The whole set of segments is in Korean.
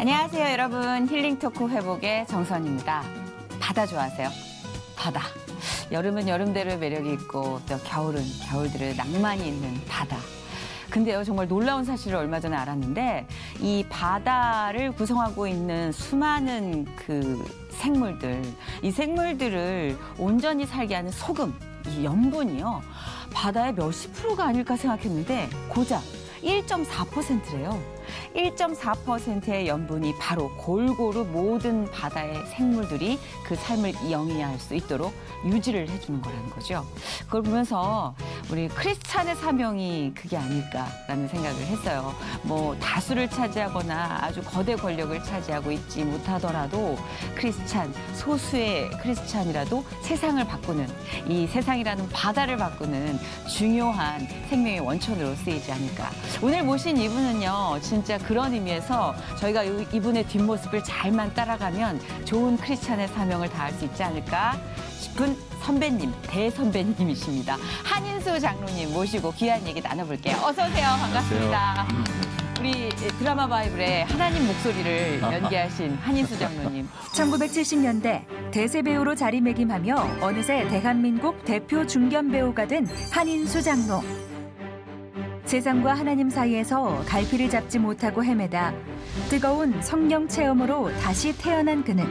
안녕하세요, 여러분. 힐링 토크 회복의 정선입니다. 바다 좋아하세요? 바다. 여름은 여름대로 매력이 있고 또 겨울은 겨울대로 낭만이 있는 바다. 근데요, 정말 놀라운 사실을 얼마 전에 알았는데 이 바다를 구성하고 있는 수많은 그 생물들, 이 생물들을 온전히 살게 하는 소금, 이 염분이요. 바다의 몇십 프로가 아닐까 생각했는데 고작 1.4%래요. 1.4%의 염분이 바로 골고루 모든 바다의 생물들이 그 삶을 영위할 수 있도록 유지를 해주는 거라는 거죠. 그걸 보면서 우리 크리스찬의 사명이 그게 아닐까라는 생각을 했어요. 뭐 다수를 차지하거나 아주 거대 권력을 차지하고 있지 못하더라도 크리스찬, 소수의 크리스찬이라도 세상을 바꾸는, 이 세상이라는 바다를 바꾸는 중요한 생명의 원천으로 쓰이지 않을까. 오늘 모신 이분은요, 진짜 그런 의미에서 저희가 이분의 뒷모습을 잘만 따라가면 좋은 크리스찬의 사명을 다할 수 있지 않을까 싶은 선배님, 대선배님이십니다. 한인수 장로님 모시고 귀한 얘기 나눠볼게요. 어서 오세요. 반갑습니다. 우리 드라마 바이블의 하나님 목소리를 연기하신 한인수 장로님. 1970년대 대세 배우로 자리매김하며 어느새 대한민국 대표 중견 배우가 된 한인수 장로. 세상과 하나님 사이에서 갈피를 잡지 못하고 헤매다 뜨거운 성령 체험으로 다시 태어난 그는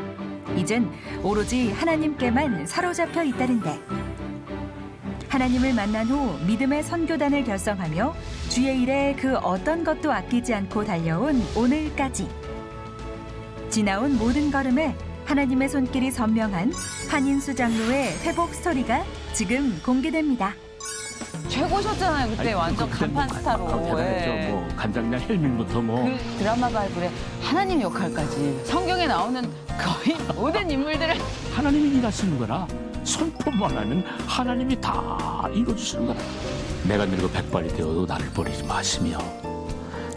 이젠 오로지 하나님께만 사로잡혀 있다는데, 하나님을 만난 후 믿음의 선교단을 결성하며 주의 일에 그 어떤 것도 아끼지 않고 달려온 오늘까지. 지나온 모든 걸음에 하나님의 손길이 선명한 한인수 장로의 회복 스토리가 지금 공개됩니다. 최고셨잖아요. 그때 완전 간판 스타로. 뭐 간장냥 헬민부터 뭐. 그 드라마 바이블의 하나님 역할까지. 성경에 나오는 거의 모든 인물들을. 하나님이 일하시는 거라 선포만 하면 하나님이 다 이루어주시는 거라. 내가 늙어 백발이 되어도 나를 버리지 마시며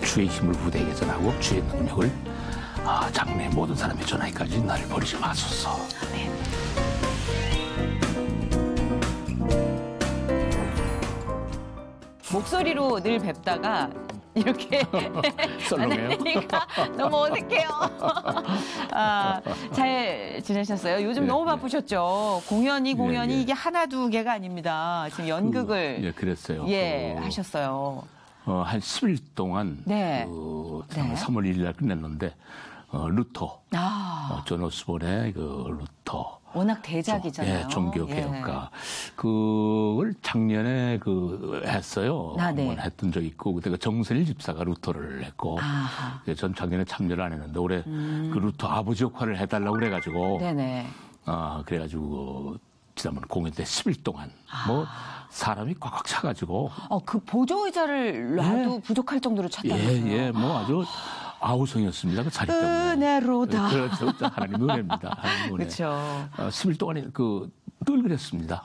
주의 힘을 후대에게 전하고 주의 능력을 장래 모든 사람의 전하기까지 나를 버리지 마소서. 아멘. 목소리로 늘 뵙다가 이렇게 만나니까 너무 어색해요. 잘 지내셨어요? 요즘 너무 바쁘셨죠? 공연이 이게 하나 두 개가 아닙니다. 지금 연극을 그랬어요. 하셨어요. 한 10일 동안 네. 3월 1일 날 끝냈는데 루터, 존 오스본의 그 루터. 워낙 대작이잖아요. 종교개혁가. 그걸 작년에 했어요. 한번 했던 적이 있고, 그때 정선일 집사가 루터를 했고, 전 작년에 참여를 안 했는데, 올해 그 루터 아버지 역할을 해달라고 그래가지고, 그래가지고, 지난번 공연 때 10일 동안, 사람이 꽉꽉 차가지고. 그 보조의자를 놔도 부족할 정도로 찼다면서요. 뭐 아주, 아우성이었습니다. 그 자리 때문에. 은혜로다. 그렇죠. 하나님 은혜입니다. 하나님 은혜. 그렇죠. 10일 동안 늘 그랬습니다.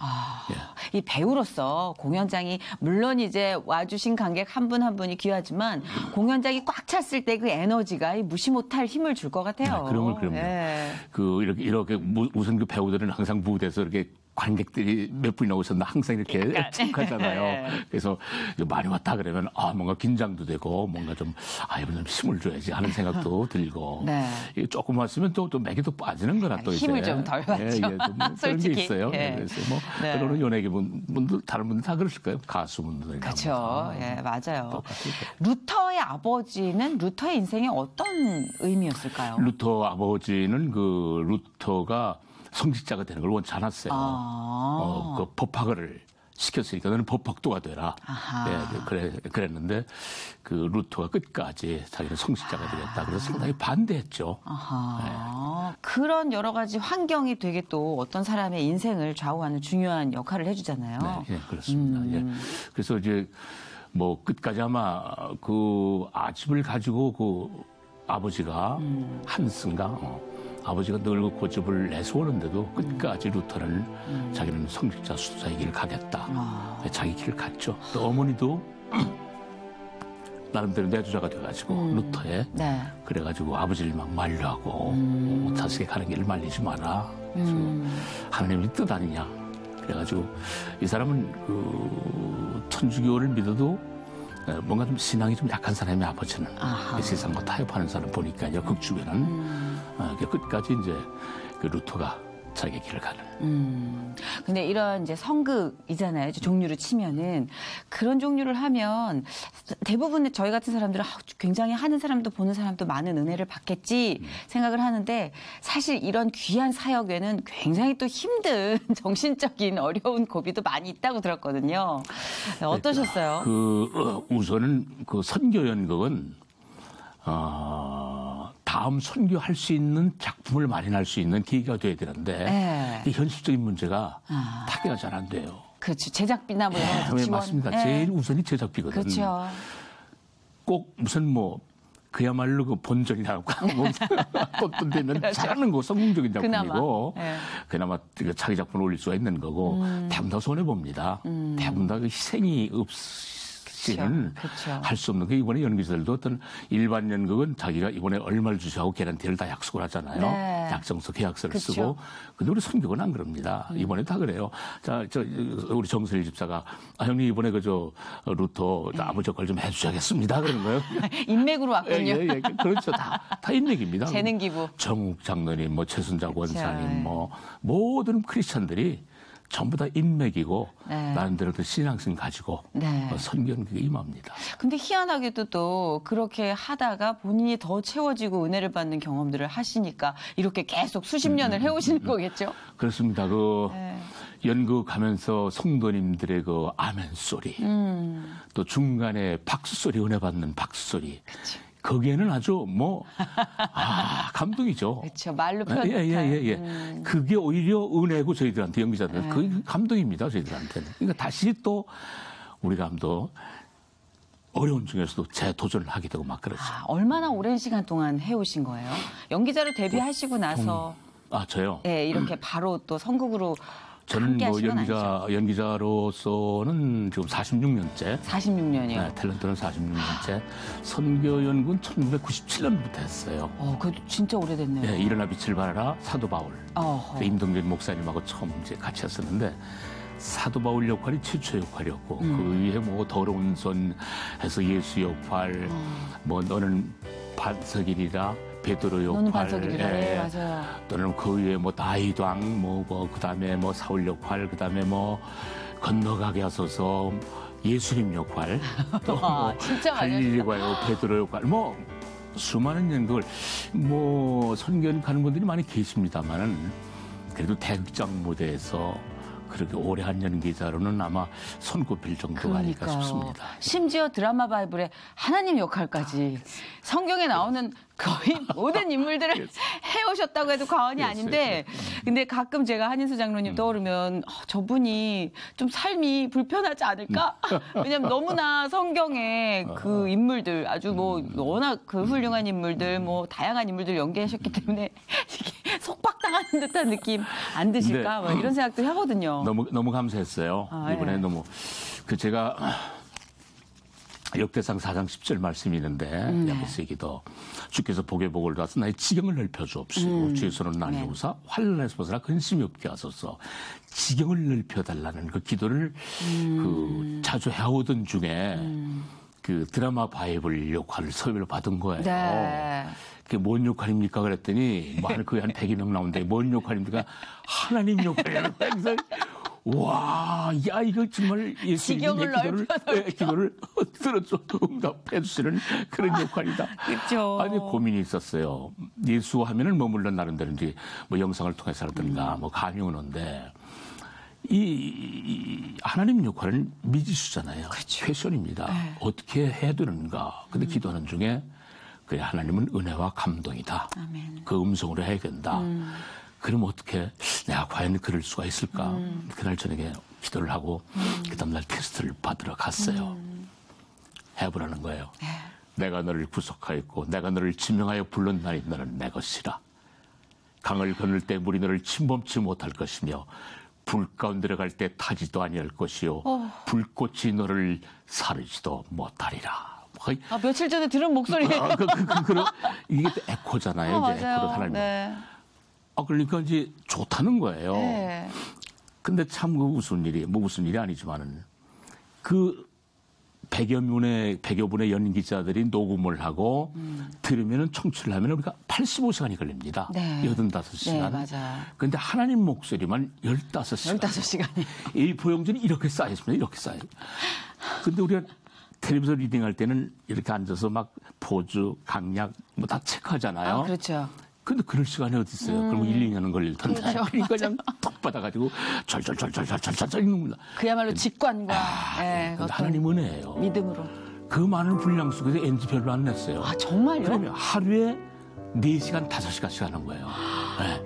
이 배우로서 공연장이 물론 이제 와주신 관객 한 분 한 분이 귀하지만 공연장이 꽉 찼을 때 그 에너지가 무시 못할 힘을 줄 것 같아요. 그럼요. 이렇게 무슨 그 배우들은 항상 무대에서 이렇게 관객들이 몇 분이나 오셨나 항상 이렇게 침묵하잖아요. 그래서 많이 왔다 그러면 뭔가 긴장도 되고 뭔가 좀 이번엔 좀 힘을 줘야지 하는 생각도 들고 조금 왔으면 또 맥이 또 빠지는 거라 또 힘을 좀 덜 받죠. 그런 게 있어요. 그래서 그러는 연예계분들 다른 분들 다 그러실 거예요. 가수분들. 그렇죠. 맞아요. 루터의 아버지는 루터의 인생에 어떤 의미였을까요? 루터 아버지는 루터가 성직자가 되는 걸 원치 않았어요. 그 법학을 시켰으니까 너는 법학도가 되라. 그랬는데 그 루터가 끝까지 자기는 성직자가 되겠다. 그래서 상당히 반대했죠. 그런 여러 가지 환경이 되게 또 어떤 사람의 인생을 좌우하는 중요한 역할을 해주잖아요. 네, 그렇습니다. 그래서 이제 뭐 끝까지 아마 그 아집을 가지고 그 아버지가 한슨가 아버지가 늙고 고집을 내세우는데도 끝까지 루터는 자기는 성직자 수도자의 길을 가겠다. 자기 길을 갔죠. 또 어머니도 나름대로 내주자가 돼가지고 루터에 그래가지고 아버지를 막 만류하고 자식이 가는 길을 말리지 마라. 하나님의 뜻 아니냐. 그래가지고 이 사람은 그 천주교를 믿어도 뭔가 좀 신앙이 좀 약한 사람이 아버지는 아하. 세상 뭐 타협하는 사람 보니까요. 극중에는 끝까지 이제 그 루터가 자기 길을 가는. 근데 이런 이제 성극이잖아요. 종류를 치면은 그런 종류를 하면 대부분의 저희 같은 사람들은 굉장히 하는 사람도 보는 사람도 많은 은혜를 받겠지 생각을 하는데 사실 이런 귀한 사역에는 굉장히 또 힘든 정신적인 어려운 고비도 많이 있다고 들었거든요. 어떠셨어요? 우선은 그 선교 연극은 다음 선교할 수 있는 작품을 마련할 수 있는 계기가 돼야 되는데 현실적인 문제가 타개가 잘 안 돼요. 그렇죠. 제작비나 뭐 이런 네, 맞습니다. 제일 우선이 제작비거든요. 그렇죠. 꼭 무슨 뭐 그야말로 그 본전이라고 어떤 데는 그렇죠. 잘하는 거 성공적인 작품이고 그나마. 그나마 자기 작품을 올릴 수가 있는 거고 대부분 다 손해 봅니다. 대부분 다 그 희생이 없이는 할 수 없는 게 이번에 연기자들도 어떤 일반 연극은 자기가 이번에 얼마를 주시하고 개런티를 다 약속을 하잖아요. 네. 약정서 계약서를 그쵸. 쓰고. 근데 우리 선교는 안 그럽니다. 이번에 다 그래요. 자, 우리 정선일 집사가 형님 이번에 루터 아버지 걸 좀 해주셔야겠습니다. 그런 거예요. 인맥으로 왔군요. 예. 그렇죠. 다 인맥입니다. 재능 기부. 정욱 장로님, 뭐 최순자 원사님, 뭐 모든 크리스천들이 전부 다 인맥이고 나름대로 그 신앙심 가지고 선교는 그게 임합니다. 근데 희한하게도 또 그렇게 하다가 본인이 더 채워지고 은혜를 받는 경험들을 하시니까 이렇게 계속 수십 년을 해오시는 거겠죠? 그렇습니다. 연극하면서 성도님들의 그 아멘 소리, 또 중간에 박수 소리, 은혜 받는 박수 소리. 그쵸. 거기에는 아주 감동이죠. 그렇죠. 말로 표현. 예. 그게 오히려 은혜고 저희들한테 연기자들은 그게 감동입니다. 저희들한테는. 그러니까 다시 또 우리 감독 어려운 중에서도 재도전을 하게 되고 막 그러죠. 얼마나 오랜 시간 동안 해오신 거예요? 연기자로 데뷔하시고 나서. 저요? 네, 이렇게 바로 또 선곡으로. 저는 뭐 연기자로서는 지금 46년째. 46년이요? 네, 탤런트는 46년째. 선교연구는 1997년부터 했어요. 그래도 진짜 오래됐네요. 네, 일어나 빛을 발하라, 사도 바울. 임동진 목사님하고 처음 이제 같이 했었는데, 사도 바울 역할이 최초의 역할이었고, 그 위에 뭐 더러운 손 해서 예수 역할, 뭐 너는 반석이리라, 베드로 역할, 너는 반석이리라. 맞아요. 또는 그 위에 뭐 다이당, 그다음에 뭐 사울 역할, 그다음에 뭐 건너가게 하소서 예수님 역할, 또 뭐 갈릴리가요 베드로 역할, 뭐 수많은 연극을 뭐 선견하는 분들이 많이 계십니다만은 그래도 대극장 무대에서 그렇게 오래 한 연기자로는 아마 손꼽힐 정도가 아닐까 싶습니다. 심지어 드라마 바이블에 하나님 역할까지 성경에 나오는 거의 모든 인물들을 해오셨다고 해도 과언이 아닌데 근데 가끔 제가 한인수 장로님 떠오르면 저분이 좀 삶이 불편하지 않을까? 왜냐하면 너무나 성경에 그 인물들 아주 뭐 워낙 그 훌륭한 인물들 뭐 다양한 인물들 연기하셨기 때문에 이게 속박당하는 듯한 느낌 안 드실까? 뭐 이런 생각도 하거든요. 너무 감사했어요. 이번에 너무 제가 역대상 4장 10절 말씀이 있는데 야베스의 기도 주께서 복의 복을 다서 나의 지경을 넓혀 주옵시고 주의 손은 나를 도우사 환난에서 벗어나 근심이 없게 하소서. 지경을 넓혀 달라는 그 기도를 자주 해오던 중에 그 드라마 바이블 역할을 섭외를 받은 거예요. 그게 뭔 역할입니까? 그랬더니 거의 한 100여 명 나오는데 뭔 역할입니까? 하나님 역할이라는 거예요. 와, 야, 이거 정말 지경을 기도를 들어줘 응답해 주시는 그런 역할이다. 그렇죠. 아니 고민이 있었어요. 예수 하면은 머물러 나름대로 이제 뭐 영상을 통해서라든가 뭐 감명은인데 이 하나님 역할은 미지수잖아요. 그렇죠. 패션입니다. 어떻게 해야 되는가? 근데 기도하는 중에 그래 하나님은 은혜와 감동이다. 아멘. 그 음성으로 해야 된다. 그럼 어떻게 내가 과연 그럴 수가 있을까? 그날 저녁에 기도를 하고 그 다음날 테스트를 받으러 갔어요. 해보라는 거예요. 내가 너를 구속하였고 내가 너를 지명하여 불른 날이 너는 내 것이라. 강을 건널 때 물이 너를 침범치 못할 것이며 불 가운데 들어갈 때 타지도 아니할 것이요 불꽃이 너를 사르지도 못하리라. 며칠 전에 들은 목소리예요. 이게 또 에코잖아요. 이제 에코로 하나님. 그러니까 이제 좋다는 거예요. 근데 참 무슨 일이 아니지만은 그 100여 분의 연기자들이 녹음을 하고 들으면은 청취를 하면 우리가 85시간이 걸립니다. 네. 85시간. 네, 맞아요. 그런데 하나님 목소리만 15시간. 15시간이. 이 보형전이 이렇게 쌓였습니다. 이렇게 쌓여. 근데 우리가 텔레비전 리딩할 때는 이렇게 앉아서 막 포즈, 강약 뭐 다 체크하잖아요. 아, 그렇죠. 근데 그럴 시간이 어디 있어요? 그럼 1, 2년은 걸릴 텐데. 그렇죠. 그러니까 그냥 톡 받아가지고 절절절절절절절 읽는 겁니다. 그야말로 직관과 네. 어떤 하나님 은혜예요. 믿음으로. 그 많은 분량 속에서 NG 별로 안 냈어요. 아, 정말요? 그러면 하루에 4시간, 5시간씩 하는 거예요. 네.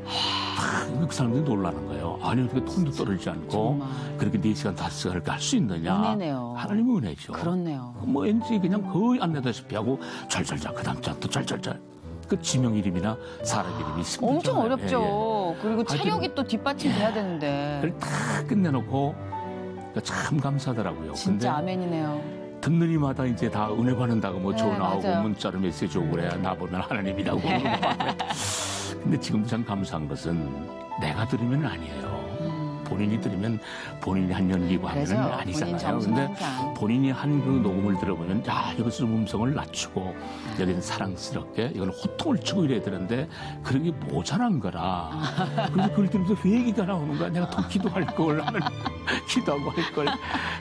그 사람들이 놀라는 거예요. 아니, 어떻게 톤도 떨어지지 않고 정말. 그렇게 4시간, 5시간 이렇게 할 수 있느냐. 은혜네요. 하나님의 은혜죠. 그렇네요. 뭐 NG 그냥 거의 안 내다시피 하고 절절절, 그 다음 또 절절절. 그 지명 이름이나 사람 이름이 있습니다. 엄청 어렵죠. 그리고 체력이 하여튼, 또 뒷받침돼야 되는데. 그걸 다 끝내놓고 참 감사하더라고요. 진짜 근데 아멘이네요. 듣는 이마다 이제 다 은혜 받는다고 뭐 네, 전화하고 맞아요. 문자로 메시지 오고 그래야 나보면 하나님이라고. 근데 지금도 참 감사한 것은 내가 들으면 아니에요. 본인이 들으면 본인이 한 연기고 하면 그래서 본인 아니잖아요. 정성 근데 항상. 본인이 한 그 녹음을 들어보면 야 여기서 음성을 낮추고 여기는 사랑스럽게 이건 호통을 치고 이래야 되는데 그런 게 모자란 거라. 그래서 그걸 들으면서 회개가 나오는 거야. 내가 더 기도할 걸 하는 기도하고 할 걸.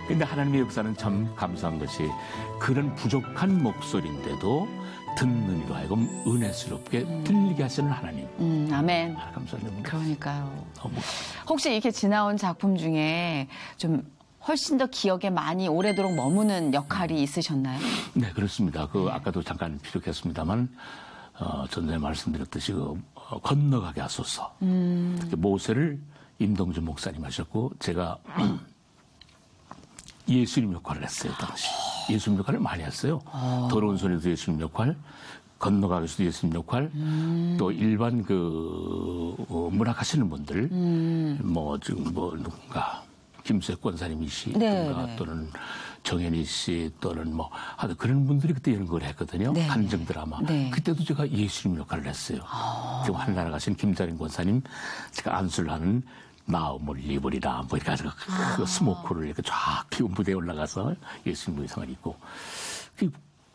근데 하나님의 역사는 참 감사한 것이 그런 부족한 목소리인데도 듣는 이로 하여금 은혜스럽게 들리게 하시는 하나님. 아멘. 감사합니다. 그러니까요. 너무 혹시 이렇게 지나온 작품 중에 좀 훨씬 더 기억에 많이 오래도록 머무는 역할이 있으셨나요? 네, 그렇습니다. 아까도 잠깐 피력했습니다만, 전에 말씀드렸듯이 건너가게 하소서. 모세를 임동준 목사님 하셨고, 제가 예수님 역할을 했어요, 당시. 예수님 역할을 많이 했어요. 더러운 손에도 예수님 역할, 건너가게서도 예수님 역할, 또 일반 문학하시는 분들, 누군가. 김수혜 권사님이 씨든가 네. 또는 정현희 씨 또는 하여튼 그런 분들이 그때 연극을 했거든요. 네. 한정 드라마. 네. 그때도 제가 예수님 역할을 했어요. 지금 하늘나라 가신 김자린 권사님 제가 안수를 하는 마음을 입으리라 이렇게 해서 그 스모크를 이렇게 쫙 피운 무대에 올라가서 예수님 의상을 입고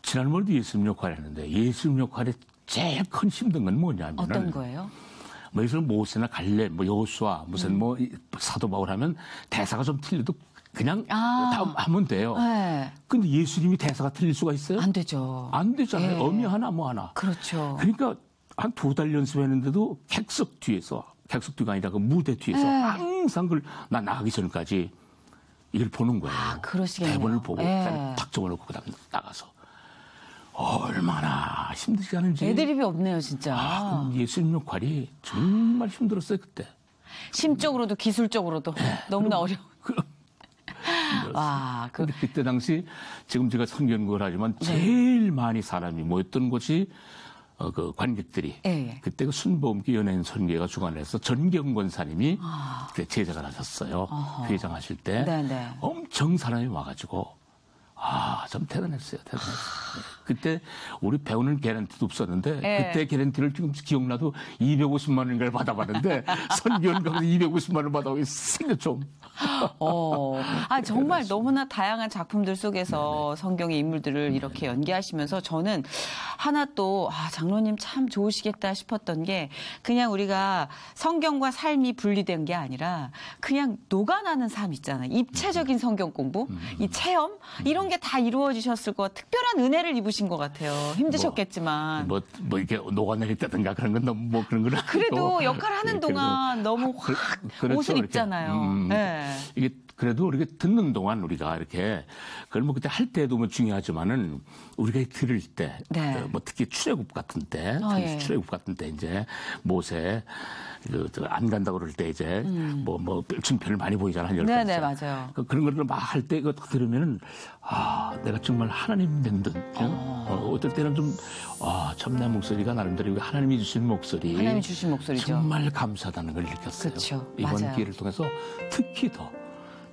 지난번에도 예수님 역할을 했는데 예수님 역할의 제일 큰 힘든 건 뭐냐면은 어떤 거예요? 예를 모세나 갈렙, 여호수아, 무슨 사도 바울 하면 대사가 좀 틀려도 그냥 다음 하면 돼요. 네. 근데 예수님이 대사가 틀릴 수가 있어요? 안 되죠. 안 되잖아요. 네. 어미 하나 뭐 하나. 그렇죠. 그러니까 한 2달 연습했는데도 객석 뒤가 아니라 그 무대 뒤에서 네. 항상 나 나가기 전까지 이걸 보는 거예요. 그러시겠네요. 대본을 보고 네. 탁 적어놓고 그다음 나가서. 얼마나 힘들지 않은지. 애드립이 없네요, 진짜. 예수님 역할이 정말 힘들었어요, 그때. 심적으로도 기술적으로도 너무나 어려워. 와, 근데 그때 당시 지금 제가 선교연구를 하지만 제일 많이 사람이 모였던 곳이 그 관객들이 그때 그 순복음교 연예인 선교회가 주관을 해서 전경 권사님이 그때 제자가 나셨어요. 회장하실 때 네네. 엄청 사람이 와가지고 좀 대단했어요. 그때 우리 배우는 개런티도 없었는데 그때 개런티를 지금 기억나도 250만 원인가를 받아봤는데 선교연구에서 250만 원 받아보고 생겨 좀. 정말 너무나 다양한 작품들 속에서 성경의 인물들을 이렇게 연기하시면서 저는 하나 또 장로님 참 좋으시겠다 싶었던 게 그냥 우리가 성경과 삶이 분리된 게 아니라 그냥 녹아나는 삶 있잖아요. 입체적인 성경 공부, 이 체험 이런 게 다 이루어지셨을 것 특별한 은혜를 입으신 것 같아요. 힘드셨겠지만. 이렇게 녹아내렸다든가 그런 건 너무 그런 건 그래도 역할하는 동안 너무 확 그렇죠, 옷을 이렇게. 입잖아요. 네. 이게 그래도 이렇게 듣는 동안 우리가 이렇게 그걸 그때 할 때도 중요하지만은 우리가 들을 때 특히 출애굽 같은 때 출애굽 같은 때 이제 모세 안 간다고 그럴 때 이제 증표를 많이 보이잖아. 네, 맞아요. 그런 거를 막 할 때 그거 들으면은 내가 정말 하나님 된 듯. 어떨 때는 좀 참 내 목소리가 나름대로 하나님이 주신 목소리. 하나님이 주신 목소리죠. 정말 감사하다는 걸 느꼈어요. 그렇죠. 이번 맞아요. 기회를 통해서 특히 더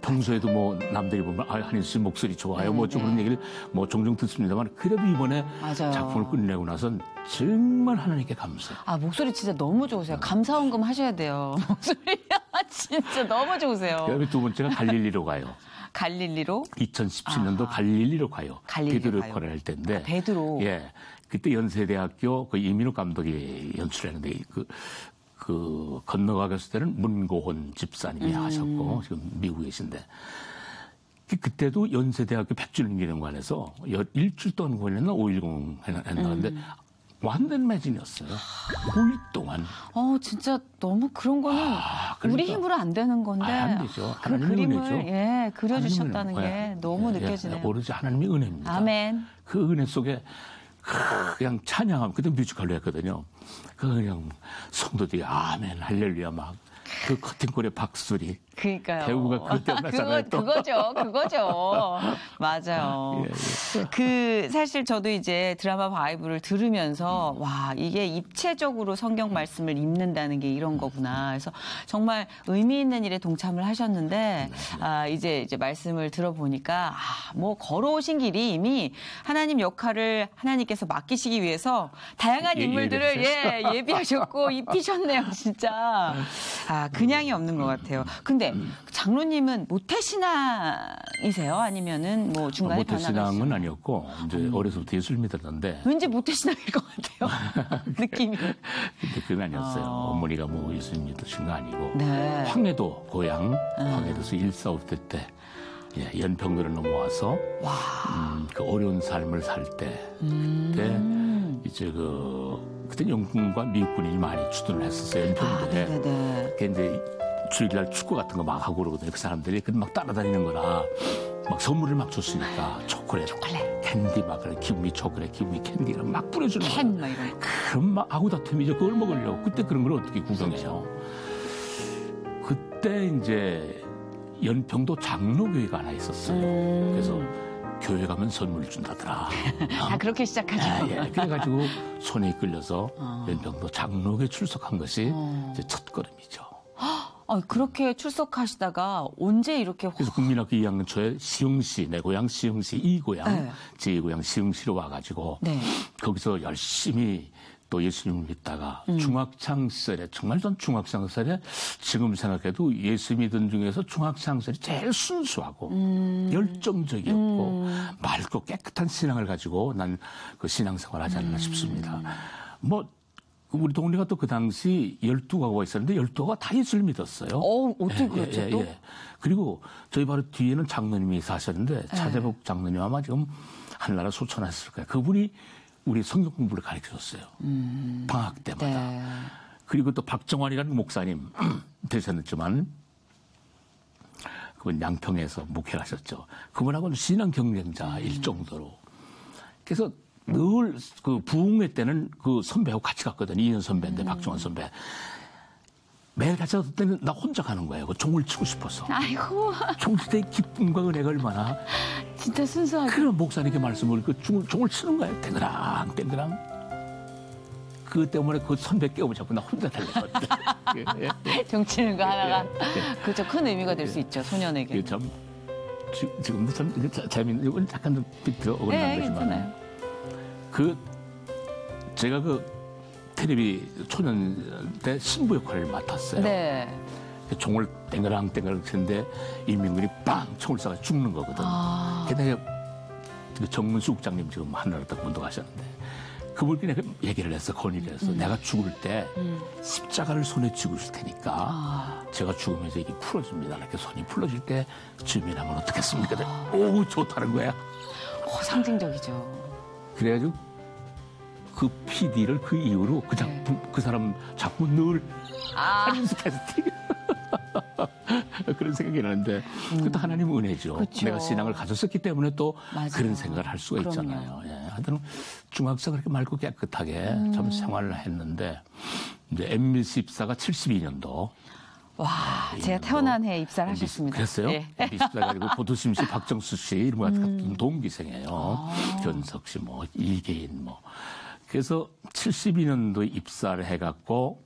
평소에도 남들이 보면 한인 씨 목소리 좋아요. 좀 그런 얘기를 종종 듣습니다만 그래도 이번에 맞아요. 작품을 끝내고 나선 정말 하나님께 감사해요. 목소리 진짜 너무 좋으세요. 감사원금 하셔야 돼요. 목소리 진짜 너무 좋으세요. 그다음에 두 번째가 갈릴리로 가요. 갈릴리로? 2017년도 갈릴리로 가요. 갈릴리로 베드로 가요. 역할을 할 때인데. 베드로. 예. 그때 연세대학교 그 이민호 감독이 연출했는데 그 건너가 갔을 때는 문고혼 집사님이 하셨고 지금 미국에 계신데 그때도 연세대학교 100주년 기념관에서 일주일 동안 공연했나 5.10 했는데 완전 매진이었어요. 5일 동안. 진짜 너무 그런 거는 그러니까. 우리 힘으로 안 되는 건데 안 되죠. 그 그림을 그려주셨다는 게 너무 느껴지네요. 오로지 하나님의 은혜입니다. 아멘. 그 은혜 속에 그냥 찬양하면 그때 뮤지컬로 했거든요. 그냥 성도들이 아멘 할렐루야 막 그 커튼콜의 박수리. 그러니까요. 배우가 그것 때문에 나잖아요. 그거죠. 맞아요. 예. 사실 저도 이제 드라마 바이블을 들으면서 와 이게 입체적으로 성경 말씀을 읽는다는 게 이런 거구나. 그래서 정말 의미 있는 일에 동참을 하셨는데 이제 말씀을 들어보니까 뭐 걸어오신 길이 이미 하나님 역할을 하나님께서 맡기시기 위해서 다양한 인물들을 예비하셨고 입히셨네요, 진짜. 그냥이 없는 것 같아요. 근데 장로님은 모태신앙이세요? 아니면은 뭐 중간에 모태신앙은 아니었고 이제 어려서부터 예수를 믿었는데 왠지 모태신앙일 것 같아요. 느낌이. 근데 그건 아니었어요. 어머니가 뭐 예수님 믿으신 거 아니고 네. 황해도 고향 황해도에서 145대 때 연평도를 넘어와서 그 어려운 삶을 살 때 그때 이제 그때 영국과 미국군이 많이 주둔을 했었어요. 연평도에. 그게 이제 주일날 축구 같은 거 막 하고 그러거든요. 그 사람들이 막 따라다니는 거라 막 선물을 막 줬으니까 초콜릿, 캔디 막 그래 기분이 초콜릿, 기분이 캔디를 막 뿌려주는 거예요. 막 이런. 그럼 막 아구다툼이죠. 그걸 먹으려고. 그때 그런 걸 어떻게 구경해요? 그때 이제 연평도 장로교회가 하나 있었어요. 그래서 교회 가면 선물 준다더라. 다 그렇게 시작하죠. 그래가지고 손에 이끌려서 연평도 장로교회 출석한 것이 이제 첫 걸음이죠. 그렇게 출석하시다가 언제 이렇게 그래서 국민학교 2학년 초에 시흥시, 내 고향 시흥시, 이 고향, 제 고향 시흥시로 와가지고 거기서 열심히 또 예수님을 믿다가 중학창 시절에 정말 전 중학창 시절에 지금 생각해도 예수 믿은 중에서 중학창 시절이 제일 순수하고 열정적이었고 맑고 깨끗한 신앙을 가지고 난 그 신앙생활 하지 않나 싶습니다. 뭐 우리 동네가 또 그 당시 12가구가 있었는데 12가구가 다 예수를 믿었어요. 어떻게 그랬죠 또? 그리고 저희 바로 뒤에는 장로님이 사셨는데 차재복 장로님 아마 지금 하늘나라 소천하셨을 거예요. 그분이 우리 성경 공부를 가르쳐줬어요. 방학 때마다. 그리고 또 박정환이라는 목사님 되셨지만 그분 양평에서 목회를 하셨죠. 그분하고는 신앙 경쟁자일 정도로. 그래서 늘 그 부흥회 때는 그 선배하고 같이 갔거든요. 이현 선배인데 박정환 선배. 매일 같이 갔을 때는 나 혼자 가는 거예요. 그 종을 치고 싶어서. 아이고. 종치대의 기쁨과 은혜가 얼마나. 진짜 순수하게. 그런 목사님께 말씀을 그 종을 치는 거예요. 땡그랑 땡그랑. 그것 때문에 그 선배 깨우자고 나 혼자 달렸거든요. 종 치는 거 하나가 그렇죠. 큰 의미가 될 수 있죠. 소년에게. 참 지금도 참 재밌는 이건 잠깐 좀 비트 어긋난 거지만 제가 텔레비 초년 때 신부 역할을 맡았어요. 종을 땡그랑 치는데 임민군이 빵 총을 쏴서 죽는 거거든. 게다가 정문수 국장님 지금 하늘나라 딱 운동하셨는데 그분께 내가 얘기를 했어. 건의를 했어. 내가 죽을 때 십자가를 손에 쥐고 있을 테니까 제가 죽으면서 이게 풀어집니다. 이렇게 손이 풀어질 때 주민하면 어떻겠습니까? 오 좋다는 거야. 상징적이죠. 그래가지고 그 PD를 그 이후로 그 작품 그 사람 작품 늘 한인수 캐스팅 그런 생각이 나는데 그것도 하나님 은혜죠. 그쵸. 내가 신앙을 가졌었기 때문에 또 맞아요. 그런 생각을 할 수가 있잖아요. 하여튼 중학생 그렇게 맑고 깨끗하게 참 생활을 했는데 이제 MBC 입사가 72년도. 와, 제가 태어난 해 입사를 하셨습니다. 그랬어요? MBC 입사가 아니고 보도심 씨, 박정수 씨 이런 거 같은 동기생이에요. 견석 씨, 뭐 이계인 뭐. 그래서 72년도에 입사를 해갖고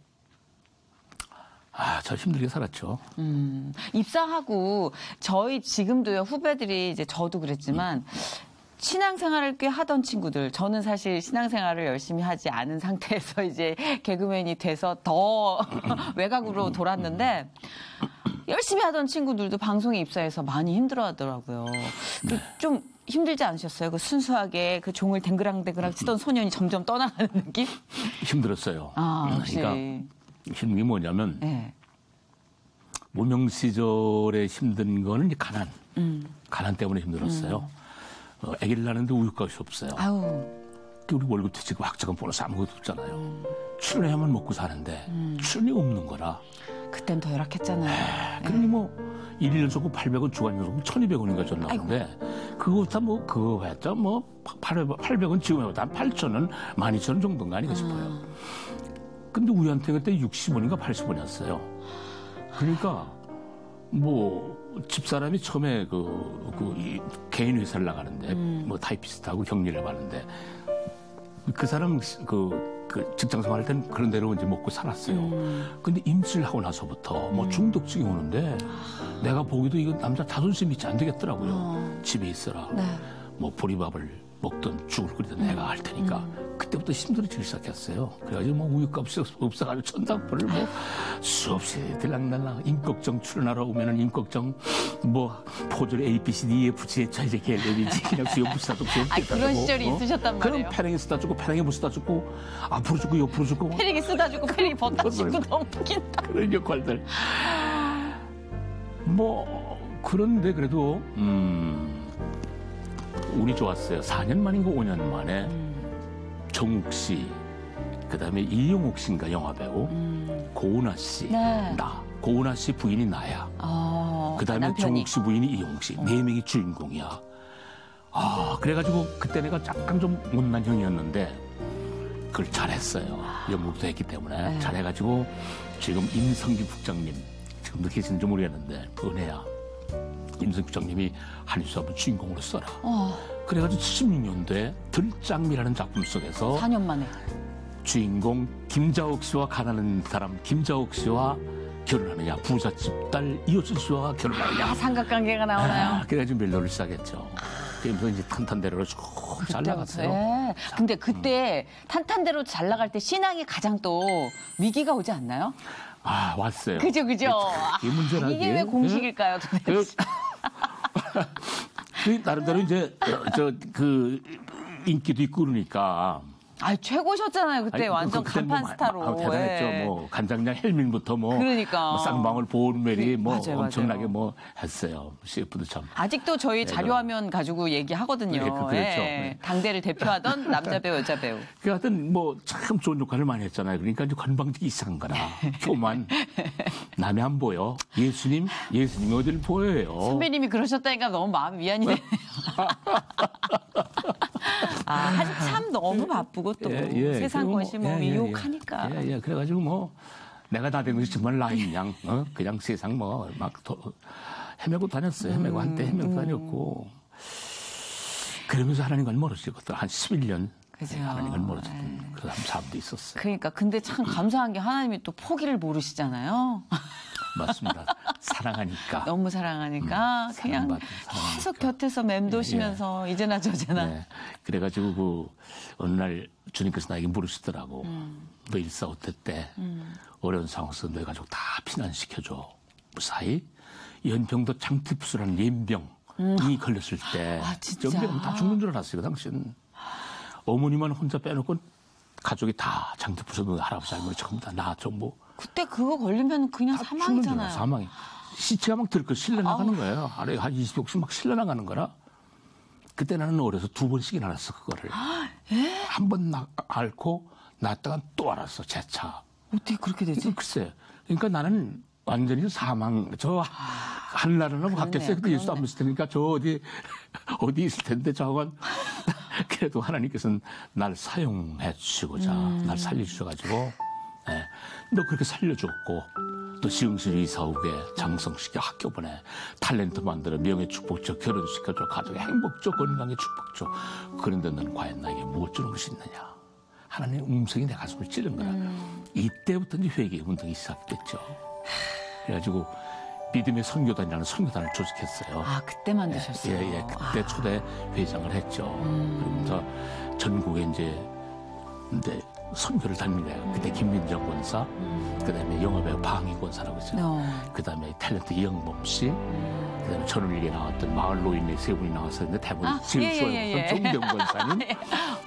저 힘들게 살았죠. 입사하고 저희 지금도요 후배들이 이제 저도 그랬지만 신앙생활을 꽤 하던 친구들, 저는 사실 신앙생활을 열심히 하지 않은 상태에서 이제 개그맨이 돼서 더 외곽으로 돌았는데 열심히 하던 친구들도 방송에 입사해서 많이 힘들어하더라고요. 좀 힘들지 않으셨어요? 그 순수하게 그 종을 댕그랑댕그랑 치던 소년이 점점 떠나가는 느낌? 힘들었어요. 역시. 그러니까 힘든 게 뭐냐면 네. 무명 시절에 힘든 거는 이제 가난 때문에 힘들었어요. 아기를 낳는데 우유값이 없어요. 아우. 우리 월급 퇴직금 학자금 보너스 아무것도 없잖아요. 출연해야만 먹고 사는데 출연이 없는 거라. 그땐 더 열악했잖아요. 그러니 뭐 1일 연속으로 800원, 주간 연속으로 1,200원인가 줬나는데 그거 다 뭐 그거 했자 뭐 800원 지금 해봤자 한 8,000원, 12,000원 정도인가 아닌가 싶어요. 근데 우리한테 그때 60원인가 80원이었어요. 그러니까 뭐 집사람이 처음에 이 개인 회사를 나가는데 뭐 타이피스트하고 격리를 해봤는데 그 사람 그 직장 생활할 땐 그런 대로 이제 먹고 살았어요. 근데 임신하고 나서부터 뭐 중독증이 오는데 내가 보기도 이거 남자 자존심이 있지 안 되겠더라고요. 집에 있어라. 네. 뭐 보리밥을 먹든 죽을 끓이든 내가 할 테니까 그때부터 힘들어지기 시작했어요. 그래가지고 뭐 우유값이 없어가지고 천당벌을 뭐 수없이 들락날락 임꺽정 출연하러 오면은 임꺽정 뭐 포졸 A, B, C, D, E, F, G, 자 이제 걔들이지 그냥 수염 부스다 주고 그런 시절이 있으셨단 말이에요. 그럼 패랭이 쓰다 주고 패랭이 못 쓰다 주고 앞으로 주고 옆으로 주고 패릭이 쓰다 주고 패릭이 벗다 주고 너무 웃긴다. 그런 역할들. 뭐 그런데 그래도 운이 좋았어요. 4년 만인가 5년 만에 정욱 씨, 그다음에 이용욱 씨인가 영화배우, 고은아 씨, 네. 나, 고은아 씨 부인이 나야. 그다음에 남편이. 정욱 씨 부인이 이용욱 씨, 네 명이 주인공이야. 그래가지고 그때 내가 약간 좀 못난 형이었는데 그걸 잘했어요. 연극도 했기 때문에 네. 잘해가지고 지금 임성기 국장님 지금도 계신지 모르겠는데 은혜야. 임성기 국장님이 한의수 한번 주인공으로 써라. 그래가지고 76년도에 들장미라는 작품 속에서 4년 만에. 주인공 김자옥 씨와 가난한 사람 김자옥 씨와 결혼하느냐, 부잣집 딸 이효준 씨와 결혼하느냐. 삼각관계가 나오나요? 그래가지고 멜로를 시작했죠. 그래서 이제 탄탄대로로 쭉 잘 나갔어요. 네. 근데 그때 탄탄대로 잘 나갈 때 신앙이 가장 또 위기가 오지 않나요? 왔어요. 그죠. 이게 문제라기. 이게 왜 공식일까요? 도대체? 그 나름대로 이제 그 인기도 있고 그러니까. 최고셨잖아요. 그때 완전 그때 간판 스타로. 대단했죠. 예. 뭐 간장냥 헬민부터 그러니까. 쌍방울 보은메리 맞아요. 엄청나게 했어요. CF도 참. 아직도 저희 자료화면 가지고 얘기하거든요. 그렇죠. 예. 당대를 대표하던 남자 배우, 여자 배우. 그 하여튼 참 좋은 역할을 많이 했잖아요. 그러니까 이제 건방지게 이상한 거라. 교만. 남이 안 보여. 예수님이 어딜 보여요. 선배님이 그러셨다니까 너무 마음이 위안이 되네요. 한참 너무 바쁘고 또 세상 것이 유혹하니까. 그래가지고 내가 다 된 것이 정말 라인 양 그냥 세상 막 헤매고 다녔어요. 헤매고 한때 헤매고 다녔고 그러면서 하나님과는 멀어지거든. 한 11년 하나님과는 멀어졌던 그런 사람도 있었어요. 그러니까 근데 참 감사한 게 하나님이 또 포기를 모르시잖아요. 맞습니다. 사랑하니까. 너무 사랑하니까 그냥 계속 곁에서 맴도시면서 이제나 저제나. 네. 그래가지고 어느 날 주님께서 나에게 물으시더라고. 너 145태 때 어려운 상황에서 너희 가족 다 피난시켜줘. 무사히 연평도 장티푸스라는 연병이 걸렸을 때 연병 다 죽는 줄 알았어요. 그 당시에는. 어머니만 혼자 빼놓고 가족이 다 장티푸스 할아버지 할머니 전부 다 나 전부. 그때 그거 걸리면 그냥 사망이잖아요. 사망이. 시체가 막 들고 실려 나가는 거예요. 아래 한 20억씩 막 실려 나가는 거라. 그때 나는 어려서 2번씩이나 알았어, 그거를. 한 번 앓고 낳았다가 또 알았어, 재차. 어떻게 그렇게 되지? 글쎄. 그러니까 나는 완전히 사망, 한나라나 갔겠어요. 그때 예수 안 믿을 테니까 어디 있을 텐데 저건. 그래도 하나님께서는 날 사용해 주시고자, 날 살려주셔가지고, 너 그렇게 살려줬고, 또 시흥시로 이사 오게 장성시켜 학교 보내, 탤런트 만들어 명예 축복줘, 결혼시켜줘, 가족의 행복줘, 건강의 축복줘. 그런데 너는 과연 나에게 무엇 주는 것이 있느냐? 하나님의 음성이 내 가슴을 찌른 거라. 이때부터 이제 회개 운동이 시작됐죠. 그래가지고 믿음의 선교단이라는 선교단을 조직했어요. 그때 만드셨어요. 그때 초대 회장을 했죠. 그러면서 전국에 이제 선교를 다닙니다. 그때 김민정 권사, 그다음에 영화배우 방희 권사라고 있어요. 그다음에 탤런트 이영범 씨, 그다음에 전울리에 나왔던 마을 노인네 세 분이 나왔었는데 대부분 제일 좋아했던 정경 권사님,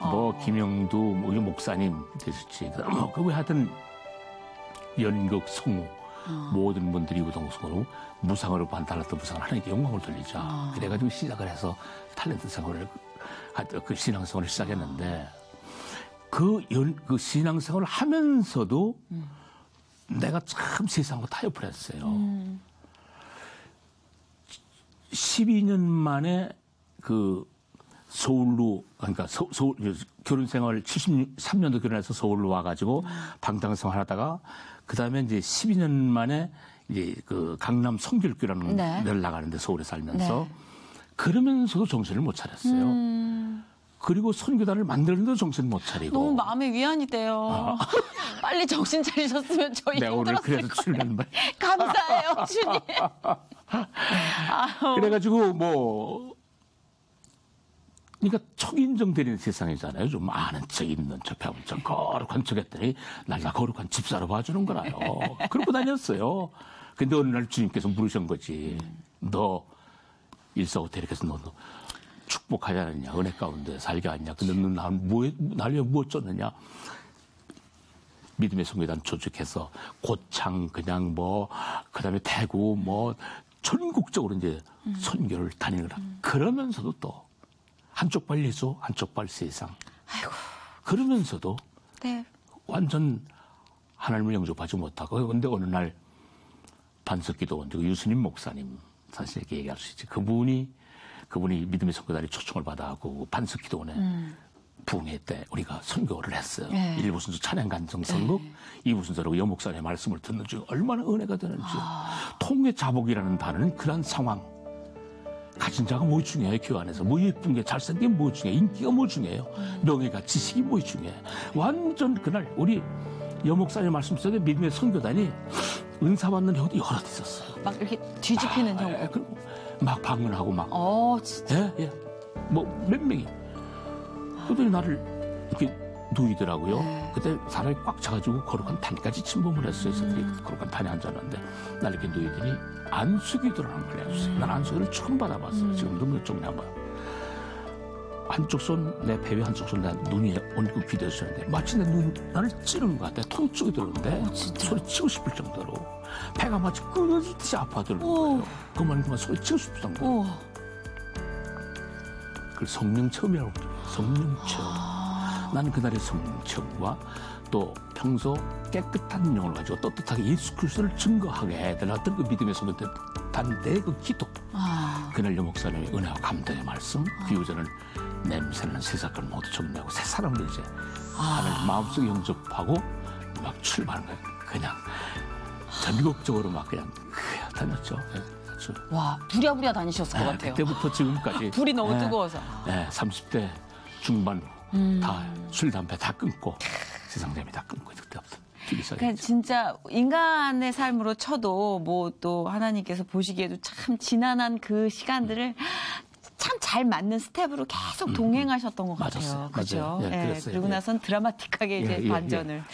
뭐 김영두 뭐 목사님 되셨지. 그다음 그 외 하여튼 연극 성우 모든 분들이 우동성으로 무상으로 반달랐던 무상을 하나님께 영광을 돌리자. 그래가지고 시작을 해서 탤런트 생활을 그 신앙생활을 시작했는데 그 신앙생활을 하면서도 내가 참 세상과 타협을 했어요. 12년 만에 그 서울로 그러니까 서울 결혼 생활 73년도 결혼해서 서울로 와가지고 방탕생활 하다가 그 다음에 이제 12년 만에 이제 그 강남 성결교라는 데를 나가는데 서울에 살면서 그러면서도 정신을 못 차렸어요. 그리고 선교단을 만드는데도 정신 못 차리고. 너무 마음의 위안이 돼요. 빨리 정신 차리셨으면 저희 네, 오늘 힘들었을 그래서 거예요. 출연 말. 감사해요, 주님. 그래가지고 뭐 그러니까 척인정 되는 세상이잖아요. 좀 아는 척, 있는 척, 배운 척, 거룩한 척 했더니 날 거룩한 집사로 봐주는 거라요. 그러고 다녔어요. 근데 어느 날 주님께서 물으신 거지. 너 일사호텔에서 너 축복하지 않았냐, 은혜 가운데 살게 않냐. 근데 너 날 왜 뭐 쫓느냐. 믿음의 선교단 조직해서 고창 그냥 뭐 그다음에 대구 뭐 전국적으로 이제 선교를 다니느라 그러면서도 또 한쪽 발 예수 한쪽 발 세상. 아이고. 그러면서도 네. 완전 하나님을 영접하지 못하고 근데 어느 날 반석기도원 유수님 목사님 사실 이렇게 얘기할 수 있지. 그분이 믿음의 선교단이 초청을 받아하고 반석기도원에 부흥회 때 우리가 선교를 했어요. 네. 1부순서 찬양 간증 선곡, 2부순서로 여목사의 말씀을 듣는 중 얼마나 은혜가 되는지. 통회 자복이라는 단어는 그런 상황. 가진 자가 뭐 중요해요? 교회 안에서. 뭐 예쁜 게 잘생긴 게 뭐 중요해요? 인기가 뭐 중요해요? 명예가 지식이 뭐 중요해요? 완전 그날 우리 여목사의 말씀 속에 믿음의 선교단이 은사 받는 형도 여러 데 있었어요. 막 이렇게 뒤집히는 형국. 그리고 막 방문하고 막. 진짜. 예. 뭐 몇 명이. 그들이 나를 이렇게 누이더라고요. 네. 그때 사람이 꽉 차가지고 거룩한 단까지 침범을 했어요. 저들이 거룩한 단에 앉았는데 나를 이렇게 누이더니 안수기도라는 걸 해주세요. 난 안수기를 처음 받아봤어요. 지금도 몇 종이나 봐요. 한쪽 손 내 배에 한쪽 손 내 눈이 얹고 귀대에 쓰는데 마치 내 눈 나를 찌르는 것 같아. 통증이 들었는데 소리 치고 싶을 정도로 배가 마치 끊어지듯이 아파들는 거예요. 그만 소리 치고 싶을 정도로. 그 성령 체험이라고 그래요. 성령 체험. 나는 그날의 성령 체험과 또 평소 깨끗한 영을 가지고 떳떳하게 예수 그리스도를 증거하게 해야 어떤 그 믿음의 소문에 단내 그 기도. 그날 여목사님의 은혜와 감동의 말씀. 그 이후에는 냄새나는 새 사건 모두 정리하고 새 사람을 이제 하나님 마음속에 영접하고 막 출발하는 거예요. 그냥 전국적으로 막 그냥 다녔죠. 와, 부랴부랴 다니셨을 것 같아요. 그때부터 지금까지. 불이 너무 뜨거워서. 30대 중반 다 술, 담배 다 끊고 세상 재미 다 끊고 그때부터 뛰기 시작했죠. 그러니까 진짜 인간의 삶으로 쳐도 뭐 또 하나님께서 보시기에도 참 지난한 그 시간들을 참 잘 맞는 스텝으로 계속 동행하셨던 것 같아요. 그렇죠? 예, 그리고 나선 드라마틱하게 이제 반전을.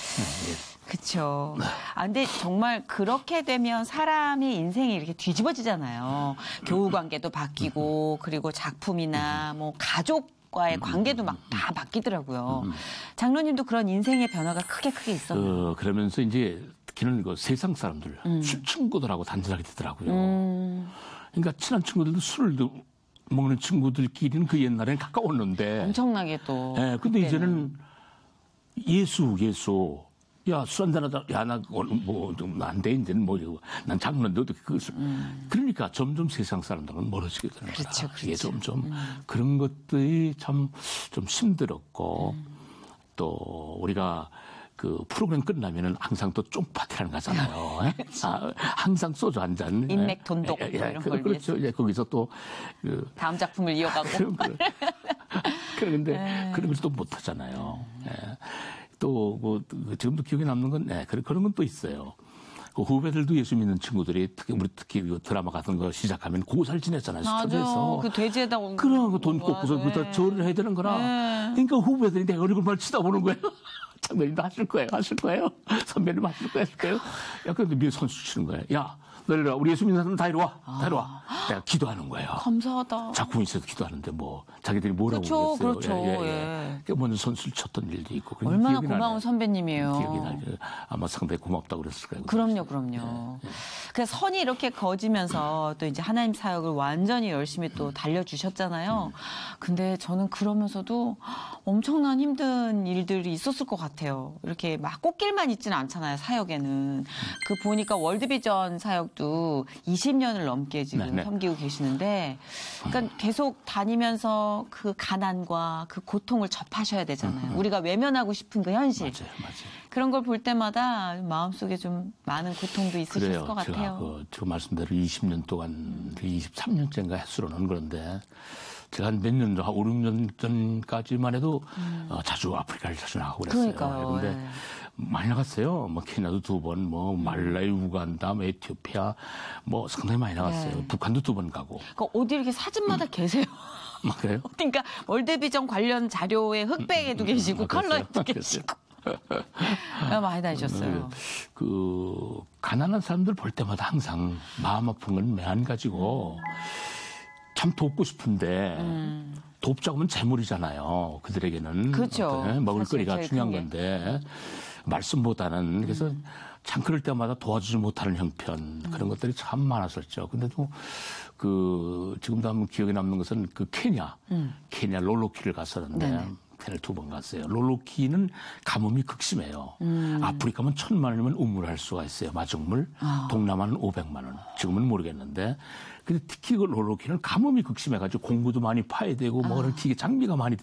그렇죠. 근데 정말 그렇게 되면 사람이 인생이 이렇게 뒤집어지잖아요. 교우 관계도 바뀌고 그리고 작품이나 뭐 가족과의 관계도 막 다 바뀌더라고요. 장로님도 그런 인생의 변화가 크게 있었나요? 그러면서 이제 특히는 그 세상 사람들, 술 친구들하고 단절하게 되더라고요. 그러니까 친한 친구들도 술을 먹는 친구들끼리는 그 옛날엔 가까웠는데. 엄청나게 또. 근데 이제는 예수. 야, 술 한잔하자. 야, 나, 뭐, 안 돼. 이제는 뭐, 난 장로인데 어떻게 그것을. 그러니까 점점 세상 사람들은 멀어지게 되는 거야. 그렇죠. 이게 점점 그런 것들이 참 좀 힘들었고, 또 우리가 그 프로그램 끝나면은 항상 또 쫑파티라는 거 하잖아요. 항상 소주 한 잔. 인맥 돈독 이런 걸 그렇죠. 위해서. 거기서 또 다음 작품을 이어가고. 그런데 그런 걸 또 못 하잖아요. 또 뭐 지금도 기억에 남는 건 그런 건 또 있어요. 그 후배들도 예수 믿는 친구들이 특히 드라마 같은 거 시작하면 고살 지냈잖아요. 스튜디오에서. 그 돼지에다 그런 거 돈 꽂고서 그다 절을 해야 되는 거라. 그러니까 후배들이 내 얼굴만 쳐다보는 거예요. 장로님도 하실 거예요. 선배님 하실 거예요. 야, 그래도 미리 선수 치는 거예요. 야, 너 이리 와. 우리 예수 믿는 사람 다 이리 와. 내가 기도하는 거예요. 감사하다. 작품이 있어서 기도하는데 뭐 자기들이 뭐라고 그랬어요. 그렇죠. 예. 먼저 선수를 쳤던 일도 있고. 얼마나 고마운 선배님이에요. 기억이 나죠. 아마 상당히 고맙다고 그랬을 거예요. 그럼요. 그래서 선이 이렇게 거지면서 또 이제 하나님 사역을 완전히 열심히 또 달려주셨잖아요. 근데 저는 그러면서도 엄청난 힘든 일들이 있었을 것 같아요. 이렇게 막 꽃길만 있지는 않잖아요, 사역에는. 그 보니까 월드비전 사역도 20년을 넘게 지금 섬기고 계시는데, 그러니까 계속 다니면서 그 가난과 그 고통을 접하셔야 되잖아요. 우리가 외면하고 싶은 그 현실. 맞아요. 그런 걸 볼 때마다 마음속에 좀 많은 고통도 있으실 것 같아요. 제가 말씀대로 20년 동안, 23년째인가 횟수로는 그런데 제가 한 몇 년 전, 한 5, 6년 전까지만 해도 자주 아프리카를 자주 나가고 그랬어요. 그러니까요. 그런데 많이 나갔어요. 뭐 케냐도 2번, 뭐 말라위, 우간다, 뭐 에티오피아, 뭐 상당히 많이 나갔어요. 북한도 2번 가고. 그러니까 어디 이렇게 사진마다 계세요? 그래요? 그러니까 월드비전 관련 자료에 흑백에도 계시고 컬러에도 계시고. 많이 다니셨어요. 그 가난한 사람들 볼 때마다 항상 마음 아픈 건 매한 가지고 참 돕고 싶은데 돕자고 하면 재물이잖아요. 그들에게는. 그렇죠. 먹을거리가 중요한 건데 말씀보다는 그래서 참 그럴 때마다 도와주지 못하는 형편 그런 것들이 참 많았었죠. 근데도 지금도 한번 기억에 남는 것은 그 케냐 롤로키를 갔었는데 네네. 케냐를 2번 갔어요. 롤로키는 가뭄이 극심해요. 아프리카면 1,000만 원이면 우물할 수가 있어요. 마중물. 동남아는 500만 원. 지금은 모르겠는데. 근데 특히 그 롤로키는 가뭄이 극심해가지고 공구도 많이 파야 되고 뭐 그런 기계 장비가 많이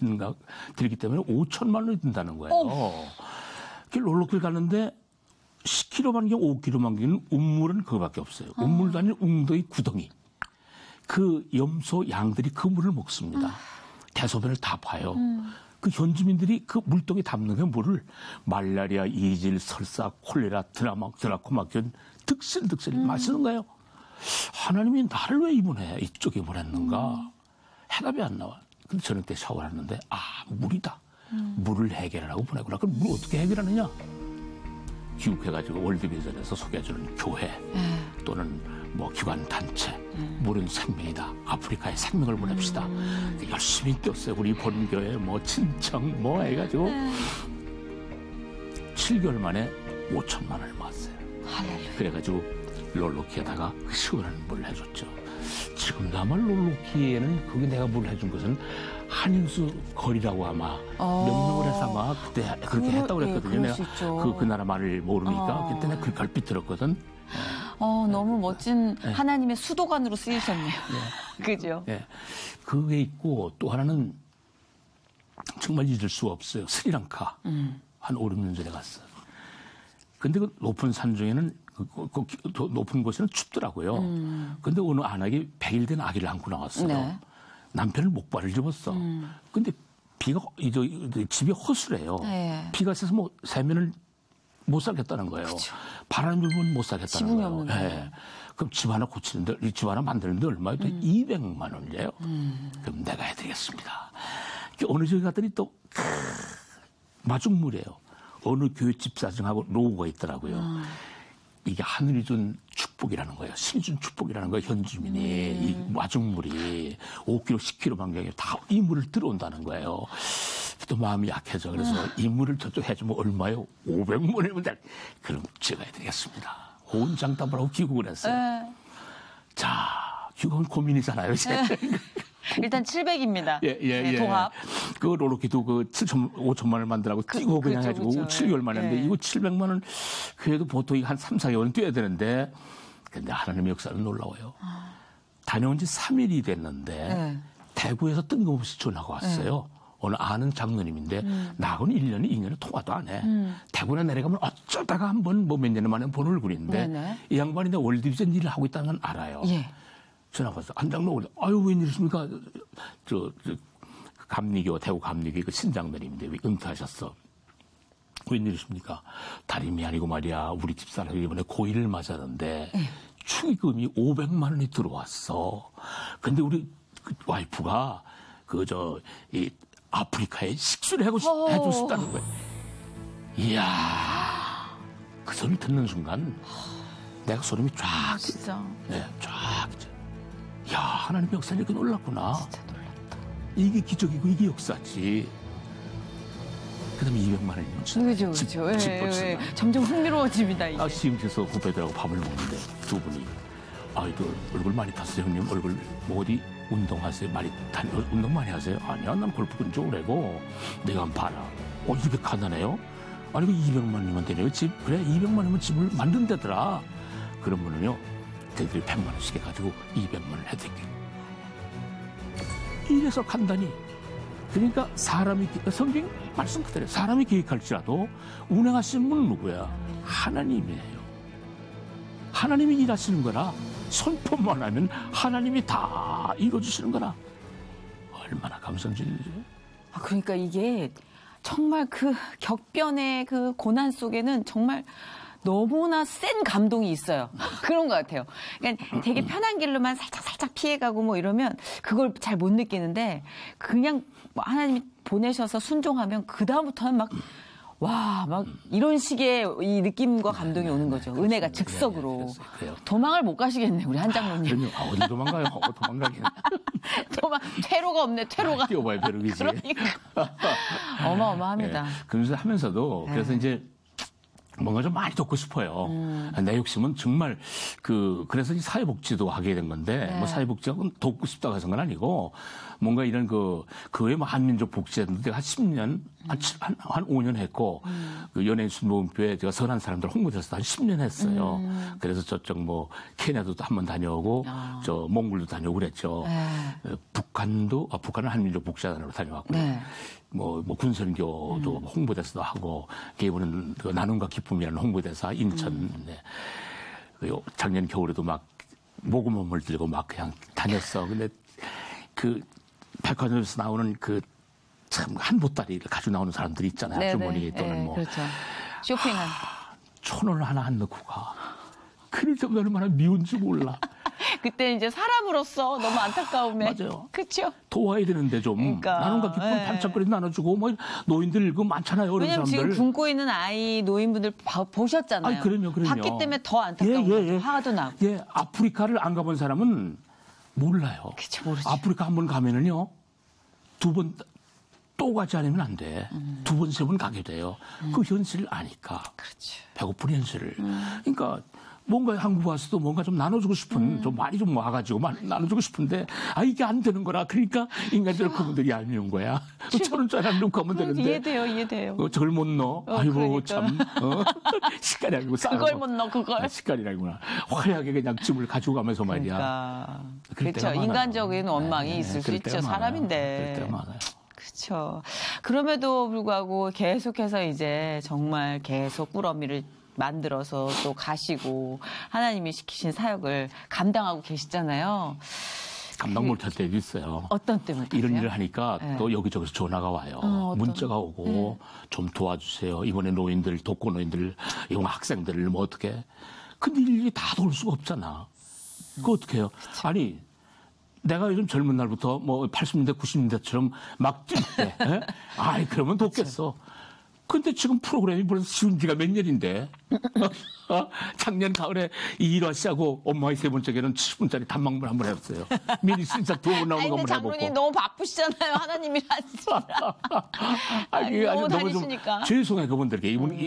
들기 때문에 5천만 원이 든다는 거예요. 그 롤로키를 갔는데 10km만 경 5km만 경는 우물은 그거밖에 없어요. 우물도 아닌 웅덩이 구덩이. 그 염소 양들이 그 물을 먹습니다. 대소변을 다 봐요. 그 현지민들이 그 물동에 담는 그 물을 말라리아, 이질, 설사, 콜레라, 드라코마균 득실득실 마시는 거예요. 하나님이 나를 왜 이쪽에 보냈는가? 해답이 안 나와. 근데 저녁 때 샤워를 하는데 물이다. 물을 해결하라고 보내구나. 그럼 물 어떻게 해결하느냐? 기국해가지고 월드비전에서 소개해주는 교회 또는 뭐 기관 단체 물은 생명이다. 아프리카에 생명을 보냅시다. 열심히 뛰었어요. 우리 본교회 뭐 친청 뭐 해가지고 7개월 만에 5천만 원을 모았어요. 그래가지고 롤로키에다가 시원한 물을 해줬죠. 지금도 아마 롤로키에는 그게 내가 물을 해준 것은 한인수 거리라고 아마 명명을 해서 아마 그때 그렇게 했다고 그랬거든요. 내가 그 나라 말을 모르니까 그때 내가 그렇게 얼핏 들었거든. 너무 멋진 하나님의 수도관으로 쓰이셨네요. 그죠? 그게 있고 또 하나는 정말 잊을 수가 없어요. 스리랑카. 한 5, 6년 전에 갔어요. 근데 그 높은 산 중에는 높은 곳에는 춥더라고요. 근데 어느 아낙이 100일 된 아기를 안고 나왔어요. 남편은 목발을 집었어. 근데 비가 집이 허술해요. 비가 세서 뭐 세면을 못 살겠다는 거예요. 바람이 불면 못 살겠다는 거예요. 그럼 집 하나 고치는데, 집 하나 만드는데 얼마예요? 200만 원이에요. 그럼 내가 해드리겠습니다. 어느 집에 갔더니 또 마중물이에요. 어느 교회 집사정하고 로고가 있더라고요. 이게 하늘이 준 축복이라는 거예요. 신이 준 축복이라는 거예요. 현주민이. 이 마중물이 5km, 10km 반경에 다 이 물을 들어온다는 거예요. 또 마음이 약해져. 그래서 이 물을 저쪽 해주면 얼마요? 500만 원이면 돼. 그럼 제가 해드리겠습니다. 호언장담을 하고 귀국을 했어요. 자, 귀국은 고민이잖아요. 일단 700입니다. 동합. 그 롤로키도 그 5천만 원을 만들라고 뛰고 그냥 해가지고 7개월 만에 했는데 이거 700만 원 그래도 보통 한 3, 4개월은 뛰어야 되는데 근데 하나님의 역사는 놀라워요. 다녀온 지 3일이 됐는데 대구에서 뜬금없이 전화가 왔어요. 어느 아는 장로님인데 나하고는 1년에 2년에 통화도 안 해. 대구에 내려가면 어쩌다가 한번 뭐 몇 년 만에 본 얼굴인데 이 양반이 내 월드비전 일을 하고 있다는 건 알아요. 전화 왔어. 한 장로 아유 웬일이십니까? 감리교 대구 감리교 그 신장로님인데 왜 은퇴하셨어? 웬일이십니까? 다름이 아니고 말이야 우리 집사람이 이번에 고일을 맞았는데 축의금이 500만 원이 들어왔어. 근데 우리 그 와이프가 이 아프리카에 식수를 해주고 싶다는 거예요. 이야, 그 소리 듣는 순간 내가 소름이 쫙. 진짜. 네, 쫙. 야, 하나님 역사는 이렇게 놀랐구나. 진짜 놀랍다. 이게 기적이고 이게 역사지. 그다음에 200만 원이면 그죠, 그죠. 점점 흥미로워집니다, 이게. 시흥에서 후배들하고 밥을 먹는데 두 분이 이거 얼굴 많이 탔어요, 형님. 얼굴 뭐 어디 운동하세요? 운동 많이 하세요? 아니야, 난 골프 끈 좋으래고. 내가 한번 봐라. 200 간다네요? 아니, 그 200만 원이면 되네요, 집. 그래, 200만 원이면 집을 만든다더라. 그러면은요, 걔들이 100만 원씩 해가지고 200만 원 해드릴게요. 이래서 간다니. 그러니까 성경 말씀 그대로 사람이 계획할지라도 운행하시는 분은 누구야? 하나님이에요. 하나님이 일하시는 거라 선포만 하면 하나님이 다 이루어주시는 거라. 얼마나 감성적이죠. 그러니까 이게 정말 그 격변의 그 고난 속에는 정말 너무나 센 감동이 있어요. 그런 것 같아요. 그러니까 되게 편한 길로만 살짝 피해가고 뭐 이러면 그걸 잘 못 느끼는데 그냥 하나님이 보내셔서 순종하면 그 다음부터는 막 이런 식의 이 느낌과 감동이 오는 거죠. 은혜가 즉석으로. 도망을 못 가시겠네, 우리 한 장로님. 어디 도망가요? 도망가긴. 퇴로가 없네, 퇴로가. 뛰어봐야 벼룩이지. 그러니까. 어마어마합니다. 네, 그러면서 하면서도 그래서 이제 뭔가 좀 많이 돕고 싶어요. 내 욕심은 정말 그래서 이 사회복지도 하게 된 건데, 뭐 사회복지가 돕고 싶다고 해서 건 아니고, 뭔가 이런 그 외에 뭐 한민족 복지했는데 한 10년, 한 5년 했고, 그 연예인 순모음교회 제가 선한 사람들 홍보대사도 한 10년 했어요. 그래서 저쪽 뭐 케냐도 한 번 다녀오고, 저 몽골도 다녀오고 그랬죠. 북한은 한민족 복지단으로 다녀왔고. 뭐 군선교도 홍보대사도 하고, 이번은 그 나눔과 기쁨이라는 홍보대사 인천. 작년 겨울에도 막 모금홈을 들고 막 그냥 다녔어. 근데 그 백화점에서 나오는 그 참 한 보따리를 가지고 나오는 사람들이 있잖아요. 주머니 또는 뭐. 그렇죠. 쇼핑한. 1,000원 하나 안 넣고 가. 그럴 때마다 얼마나 미운지 몰라. 그때 이제 사람으로서 너무 안타까움에. 맞아요. 그렇죠. 도와야 되는데 좀. 그러니까, 나눔과 기쁨 반짝거리 나눠주고 뭐 노인들 그 많잖아요. 어린 왜냐면 사람들. 지금 굶고 있는 아이 노인분들 보셨잖아요. 그럼요. 봤기 때문에 더 안타까운 거죠. 화도 나고. 아프리카를 안 가본 사람은 몰라요. 그쵸, 모르죠. 아프리카 한 번 가면은요, 2번 또 가지 않으면 안 돼. 2번, 3번 가게 돼요. 그 현실을 아니까. 그렇죠. 배고픈 현실을. 그러니까 뭔가 한국 와서도 뭔가 좀 나눠주고 싶은, 좀 많이 좀 와가지고 나눠주고 싶은데, 이게 안 되는 거라. 그러니까 인간들 그분들이 얄미운 거야. 1,000원짜리 안 넣고 하면 되는데. 이해돼요. 저걸 못 넣어. 아이고, 그러니까. 참. 식간이 아니고 싸. 그걸 못 넣어, 그걸. 식간이 아니구나. 화려하게 그냥 집을 가지고 가면서 말이야. 그러니까. 그럴 때가 그렇죠. 인간적인 원망이 있을 수 그럴 있죠. 때가 사람인데. 그럴 때가 많아요. 그렇죠. 그럼에도 불구하고 계속해서 이제 정말 계속 꾸러미를 만들어서 또 가시고 하나님이 시키신 사역을 감당하고 계시잖아요. 감당 못할 때도 있어요. 어떤 때 못하세요? 이런 일을 하니까 또 여기저기서 전화가 와요. 문자가 오고 좀 도와주세요. 이번에 노인들, 독거 노인들, 이번 학생들을 뭐 어떻게. 근데 일일이 다 도울 수가 없잖아. 그거 어떻게 해요? 아니, 내가 요즘 젊은 날부터 뭐 80년대, 90년대처럼 막 뛸 때, 그러면 돕겠어. 근데 지금 프로그램이 벌써 쉬운 지가 몇 년인데. 작년 가을에 이일화 씨하고 엄마의 세 번째에는 70분짜리 단막물 한번 해봤어요. 미니 신사 2번 나오는 거 한번 해보고. 장로님 너무 바쁘시잖아요. 하나님이 하시느라. 너무 다니시니까. 죄송해 그분들께. 이분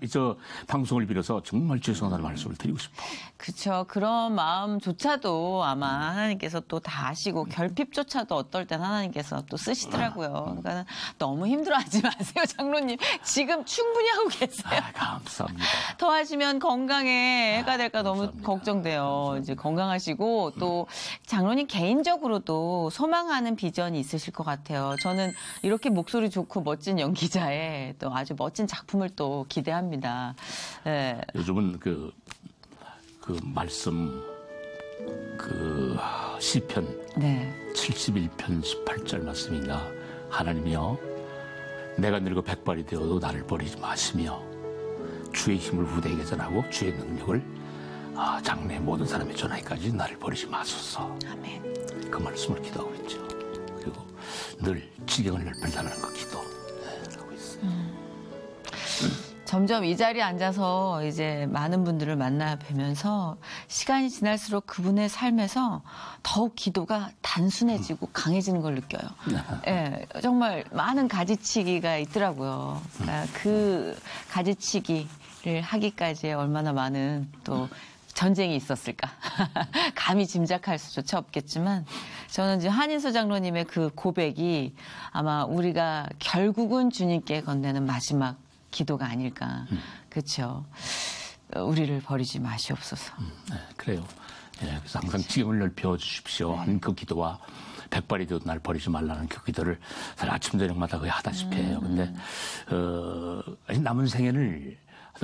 저 방송을 빌어서 정말 죄송하다는 말씀을 드리고 싶어. 그렇죠. 그런 마음조차도 아마 하나님께서 또 다 아시고 결핍조차도 어떨 땐 하나님께서 또 쓰시더라고요. 그러니까 너무 힘들어하지 마세요, 장로님. 지금 충분히 하고 계세요. 감사합니다. 더 하시면 건강에 해가 될까 너무 감사합니다. 걱정돼요. 감사합니다. 이제 건강하시고 또 장로님 개인적으로도 소망하는 비전이 있으실 것 같아요. 저는 이렇게 목소리 좋고 멋진 연기자의 또 아주 멋진 작품을 또 기대합니다. 네. 요즘은 그 말씀 시편 71편 18절 말씀인가. 하나님이여 내가 늙어 백발이 되어도 나를 버리지 마시며 주의 힘을 후대에게 전하고 주의 능력을 장래 모든 사람의 전하기까지 나를 버리지 마소서. 아멘. 그 말씀을 기도하고 있죠. 그리고 늘 지경을 넓혀달라는 거 기도하고 있어요. 점점 이 자리에 앉아서 이제 많은 분들을 만나 뵈면서 시간이 지날수록 그분의 삶에서 더욱 기도가 단순해지고 강해지는 걸 느껴요. 예, 정말 많은 가지치기가 있더라고요. 그러니까 그 가지치기를 하기까지의 얼마나 많은 또 전쟁이 있었을까. 감히 짐작할 수조차 없겠지만 저는 이제 한인수 장로님의 그 고백이 아마 우리가 결국은 주님께 건네는 마지막 기도가 아닐까. 그렇죠. 우리를 버리지 마시옵소서. 네, 그래요. 예, 그래서 항상 지경을 넓혀 주십시오 하는 그 기도와 백발이 되어도 날 버리지 말라는 그 기도를 사실 아침 저녁마다 거의 하다시피 해요. 근데 아직 남은 생애를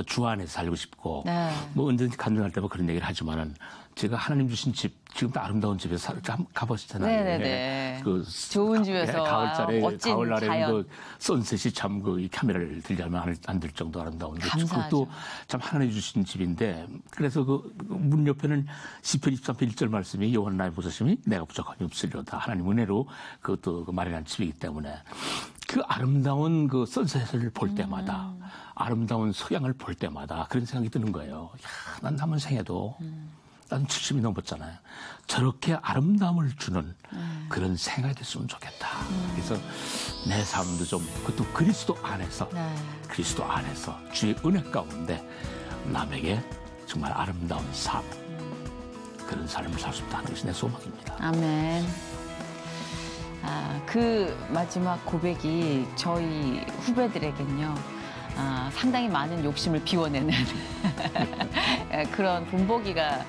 주 안에서 살고 싶고 네. 뭐 언제든지 간증할 때마다 그런 얘기를 하지만은 제가 하나님 주신 집, 지금도 아름다운 집에서 가보시잖아요. 네네네. 그 좋은 집에서 가을날에 멋진 가을날에 자연. 그 선셋이 참 그 카메라를 들자면 안 들 정도 아름다운 집. 감사하죠. 그것도 참 하나님 주신 집인데 그래서 그 문 옆에는 시편 23편 1절 말씀이 여호와 나의 보살심이 내가 부족함이 없으리로다. 하나님 은혜로 그것도 그 마련한 집이기 때문에 그 아름다운 그 선셋을 볼 때마다 아름다운 석양을 볼 때마다 그런 생각이 드는 거예요. 야, 난 남은 생에도 난 70이 넘었잖아요. 저렇게 아름다움을 주는 그런 생각이 됐으면 좋겠다. 그래서 내 삶도 좀 그것도 그리스도 안에서 네. 그리스도 안에서 주의 은혜 가운데 남에게 정말 아름다운 삶 그런 삶을 살 수 있다는 것이 내 소망입니다. 아멘. 그 마지막 고백이 저희 후배들에겐요. 상당히 많은 욕심을 비워내는 그런 본보기가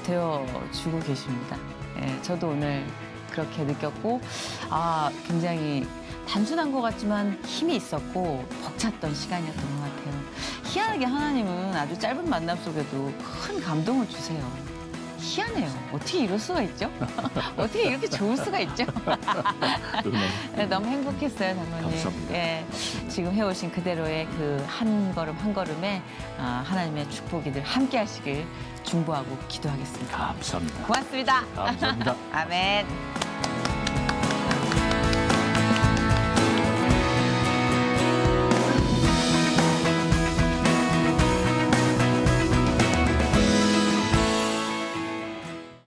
되어주고 계십니다. 예, 저도 오늘 그렇게 느꼈고 굉장히 단순한 것 같지만 힘이 있었고 벅찼던 시간이었던 것 같아요. 희한하게 하나님은 아주 짧은 만남 속에도 큰 감동을 주세요. 희한해요. 어떻게 이럴 수가 있죠? 어떻게 이렇게 좋을 수가 있죠? 네, 너무 행복했어요, 장로님. 감사합니다. 예, 지금 해오신 그대로의 그 한 걸음 한 걸음에 하나님의 축복이들 함께 하시길 중보하고 기도하겠습니다. 감사합니다. 고맙습니다. 감사합니다. 아멘.